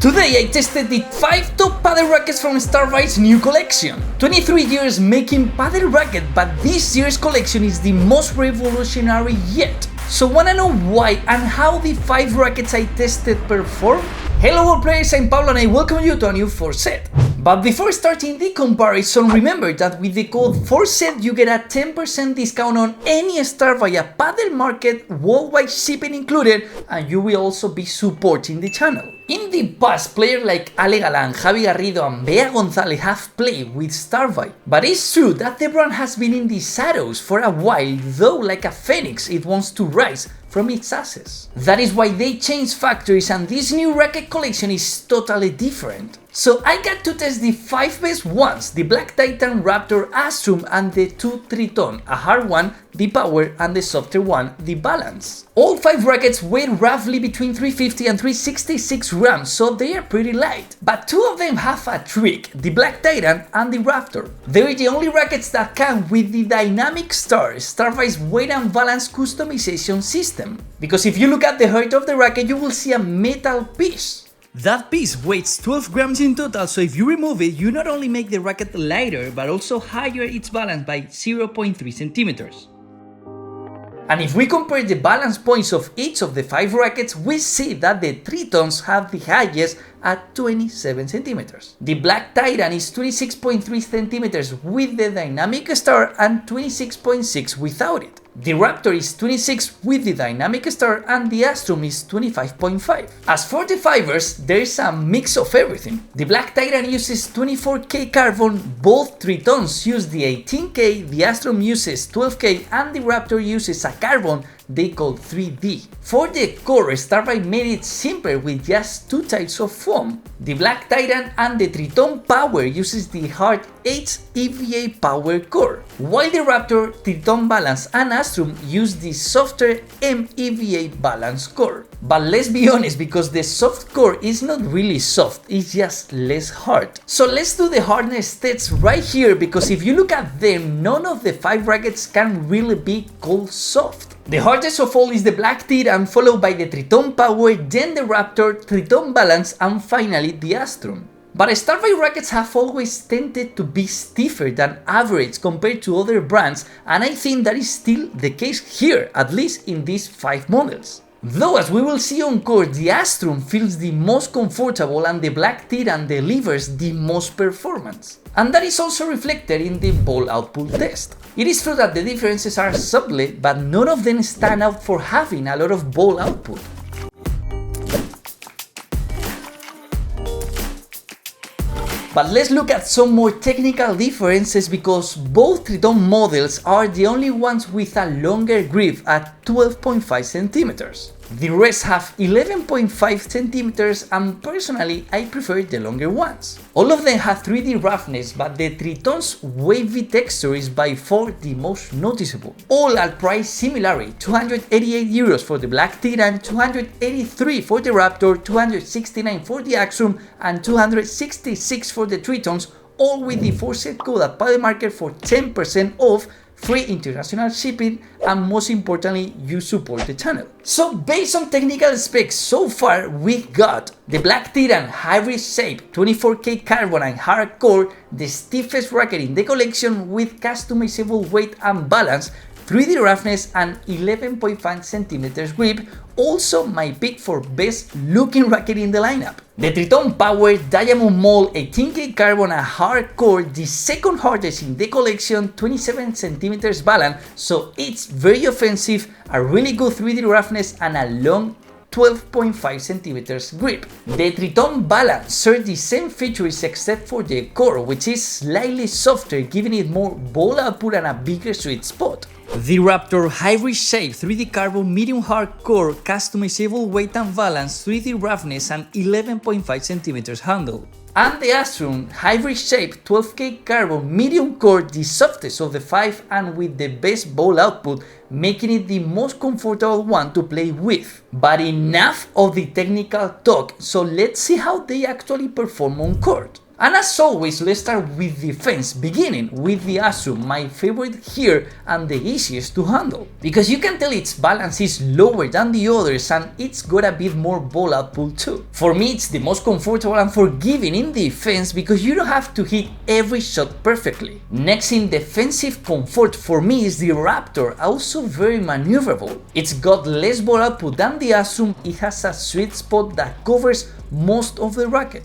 Today I tested the 5 top padel rackets from StarVie's new collection. 23 years making padel racket, but this year's collection is the most revolutionary yet. So wanna know why and how the 5 rackets I tested perform? Hello world players, I'm Pablo and I welcome you to a new 4Set. But before starting the comparison, remember that with the code 4Set you get a 10% discount on any StarVie padel market, worldwide shipping included, and you will also be supporting the channel. In the past, players like Ale Galan, Javi Garrido and Bea Gonzalez have played with StarVie. But it's true that the brand has been in the shadows for a while, though like a phoenix it wants to rise from its ashes. That is why they changed factories and this new racket collection is totally different. So I got to test the 5 best ones, the Black Titan, Raptor, Astrum and the 2 Triton, a hard one, the Power, and the softer one, the Balance. All 5 rackets weigh roughly between 350 and 366 grams, so they are pretty light. But 2 of them have a trick, the Black Titan and the Raptor. They are the only rackets that come with the Dynamic StarVie's weight and balance customization system. Because if you look at the height of the racket, you will see a metal piece. That piece weighs 12 grams in total, so if you remove it, you not only make the racket lighter, but also higher its balance by 0.3 centimeters. And if we compare the balance points of each of the 5 rackets, we see that the Tritons have the highest at 27 centimeters. The Black Titan is 26.3 centimeters with the Dynamic Star and 26.6 without it. The Raptor is 26 with the Dynamic Star and the Astrum is 25.5. As for the fibers, there is a mix of everything. The Black Titan uses 24K carbon, both Tritons use the 18K, the Astrum uses 12K and the Raptor uses a carbon they call 3D. For the core, StarVie made it simpler with just 2 types of foam. The Black Titan and the Triton Power uses the hard EVA power core, while the Raptor, Triton Balance and Astrum use the softer MEVA balance core. But let's be honest, because the soft core is not really soft, it's just less hard. So let's do the hardness tests right here, because if you look at them, none of the 5 rackets can really be called soft. The hardest of all is the Black Titan, followed by the Triton Power, then the Raptor, Triton Balance and finally the Astrum. But StarVie rackets have always tended to be stiffer than average compared to other brands, and I think that is still the case here, at least in these 5 models. Though as we will see on court, the Astrum feels the most comfortable and the Black Titan delivers the most performance. And that is also reflected in the ball output test. It is true that the differences are subtle, but none of them stand out for having a lot of ball output. But let's look at some more technical differences, because both Triton models are the only ones with a longer grip at 12.5 centimeters. The rest have 11.5 centimeters and personally I prefer the longer ones. All of them have 3D roughness, but the Triton's wavy texture is by far the most noticeable. All are priced similarly, 288 euros for the Black Titan, 283 for the Raptor, 269 for the Astrum and 266 for the Tritons, all with the 4Set code at Padel Market for 10% off, free international shipping, and most importantly, you support the channel. So based on technical specs, so far we got the Black Titan hybrid shape, 24K carbon and hardcore, the stiffest racket in the collection with customizable weight and balance, 3D roughness and 11.5 centimeters grip, also my pick for best looking racket in the lineup. The Triton Power Diamond Mold 18K carbon and hardcore, the second hardest in the collection, 27 centimeters balance, so it's very offensive, a really good 3D roughness and a long 12.5 centimeters grip. The Triton Balance shares the same features except for the core, which is slightly softer, giving it more ball output and a bigger sweet spot. The Raptor hybrid shape, 3D carbon, medium hard core, customizable weight and balance, 3D roughness and 11.5 centimeters handle. And the Astrum hybrid shape, 12K carbon, medium core, the softest of the 5 and with the best ball output, making it the most comfortable one to play with. But enough of the technical talk, so let's see how they actually perform on court. And as always, let's start with defense, beginning with the Astrum, my favorite here and the easiest to handle. Because you can tell its balance is lower than the others and it's got a bit more ball output too. For me it's the most comfortable and forgiving in defense because you don't have to hit every shot perfectly. Next in defensive comfort for me is the Raptor, also very maneuverable. It's got less ball output than the Astrum, it has a sweet spot that covers most of the racket.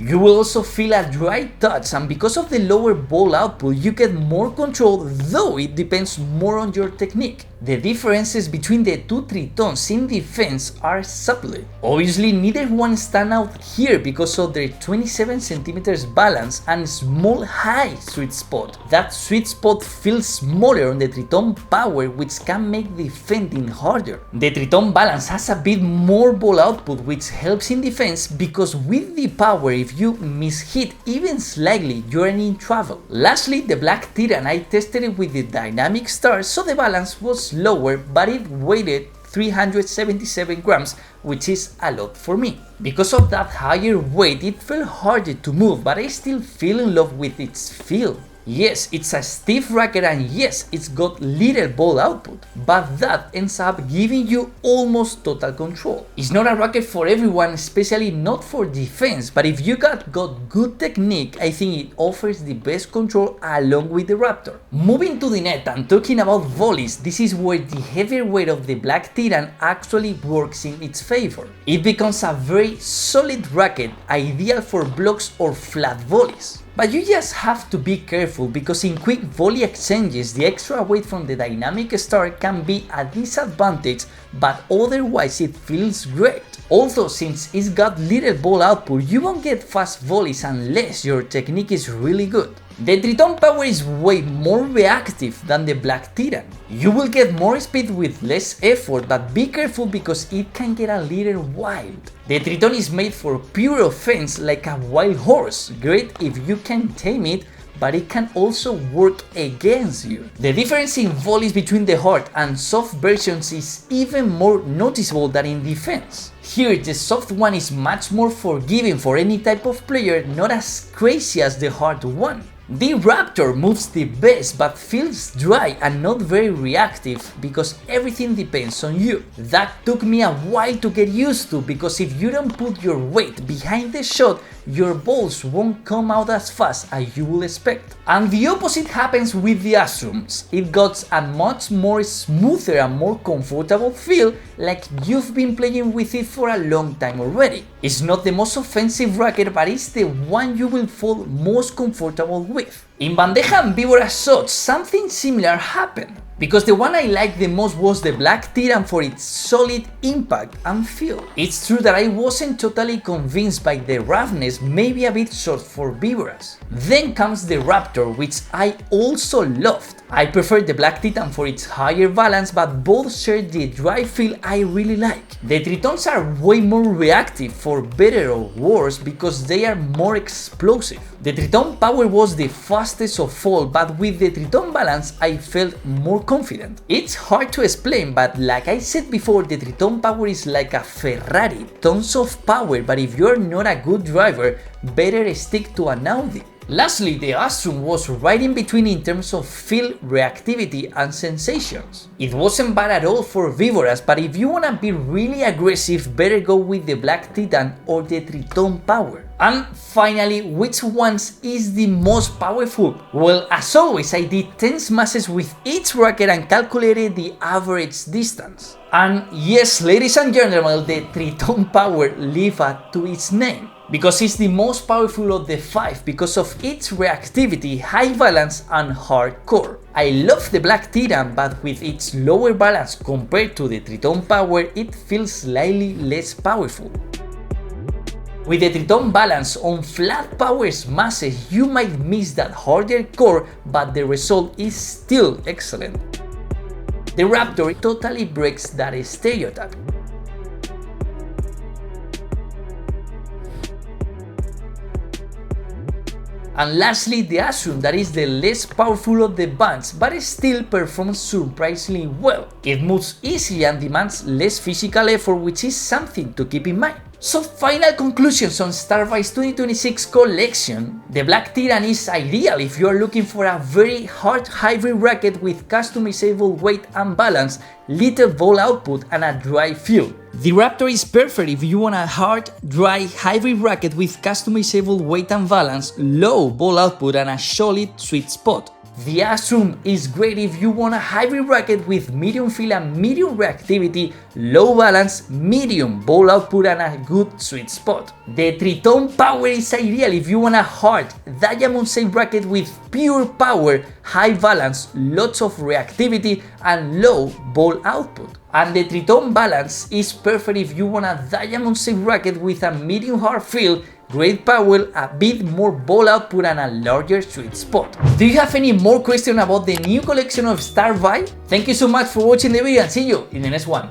You will also feel a dry touch, and because of the lower ball output you get more control, though it depends more on your technique. The differences between the two Tritons in defense are subtle. Obviously neither one stand out here because of their 27cm balance and small high sweet spot. That sweet spot feels smaller on the Triton Power, which can make defending harder. The Triton Balance has a bit more ball output, which helps in defense because with the Power if you mishit even slightly you're in trouble. Lastly, the Black Titan, I tested it with the dynamic start, so the balance was lower, but it weighed 377 grams, which is a lot for me. Because of that higher weight it felt harder to move, but I still feel in love with its feel. Yes, it's a stiff racket and yes, it's got little ball output, but that ends up giving you almost total control. It's not a racket for everyone, especially not for defense, but if you got good technique, I think it offers the best control along with the Raptor. Moving to the net and talking about volleys, this is where the heavier weight of the Black Titan actually works in its favor. It becomes a very solid racket, ideal for blocks or flat volleys. But you just have to be careful because in quick volley exchanges the extra weight from the dynamic start can be a disadvantage, but otherwise it feels great. Also, since it's got little ball output, you won't get fast volleys unless your technique is really good. The Triton Power is way more reactive than the Black Titan. You will get more speed with less effort, but be careful because it can get a little wild. The Triton is made for pure offense like a wild horse, great if you can tame it, but it can also work against you. The difference in volleys between the hard and soft versions is even more noticeable than in defense. Here the soft one is much more forgiving for any type of player, not as crazy as the hard one. The Raptor moves the best but feels dry and not very reactive because everything depends on you. That took me a while to get used to because if you don't put your weight behind the shot, your balls won't come out as fast as you will expect. And the opposite happens with the Astrums. It got a much more smoother and more comfortable feel, like you've been playing with it for a long time already. It's not the most offensive racket, but it's the one you will feel most comfortable with. In Bandeja and Vibora shots, something similar happened, because the one I liked the most was the Black Titan for its solid impact and feel. It's true that I wasn't totally convinced by the roughness, maybe a bit short for Viboras. Then comes the Raptor, which I also loved. I prefer the Black Titan for its higher balance, but both share the dry feel I really like. The Tritons are way more reactive, for better or worse, because they are more explosive. The Triton Power was the fastest of all, but with the Triton Balance I felt more confident. It's hard to explain, but like I said before, the Triton Power is like a Ferrari, tons of power, but if you're not a good driver, better stick to an Audi. Lastly, the Astrum was right in between in terms of feel, reactivity and sensations. It wasn't bad at all for Viboras, but if you wanna be really aggressive, better go with the Black Titan or the Triton Power. And finally, which ones is the most powerful? Well, as always, I did 10 smashes with each racket and calculated the average distance. And yes, ladies and gentlemen, the Triton Power lives up to its name, because it's the most powerful of the 5 because of its reactivity, high balance and hardcore. I love the Black Titan, but with its lower balance compared to the Triton Power, it feels slightly less powerful. With the Triton Balance on flat power smashes, you might miss that harder core, but the result is still excellent. The Raptor totally breaks that stereotype. And lastly, the Astrum, that is the less powerful of the bunch, but it still performs surprisingly well. It moves easily and demands less physical effort, which is something to keep in mind. So final conclusions on StarVie's 2026 collection. The Black Triton is ideal if you are looking for a very hard hybrid racket with customizable weight and balance, little ball output and a dry feel. The Raptor is perfect if you want a hard, dry hybrid racket with customizable weight and balance, low ball output and a solid sweet spot. The Astrum is great if you want a hybrid racket with medium feel and medium reactivity, low balance, medium ball output and a good sweet spot. The Triton Power is ideal if you want a hard, diamond-shaped racket with pure power, high balance, lots of reactivity and low ball output. And the Triton Balance is perfect if you want a diamond-shaped racket with a medium hard feel, great power, a bit more ball output and a larger sweet spot. Do you have any more questions about the new collection of StarVie? Thank you so much for watching the video and see you in the next one.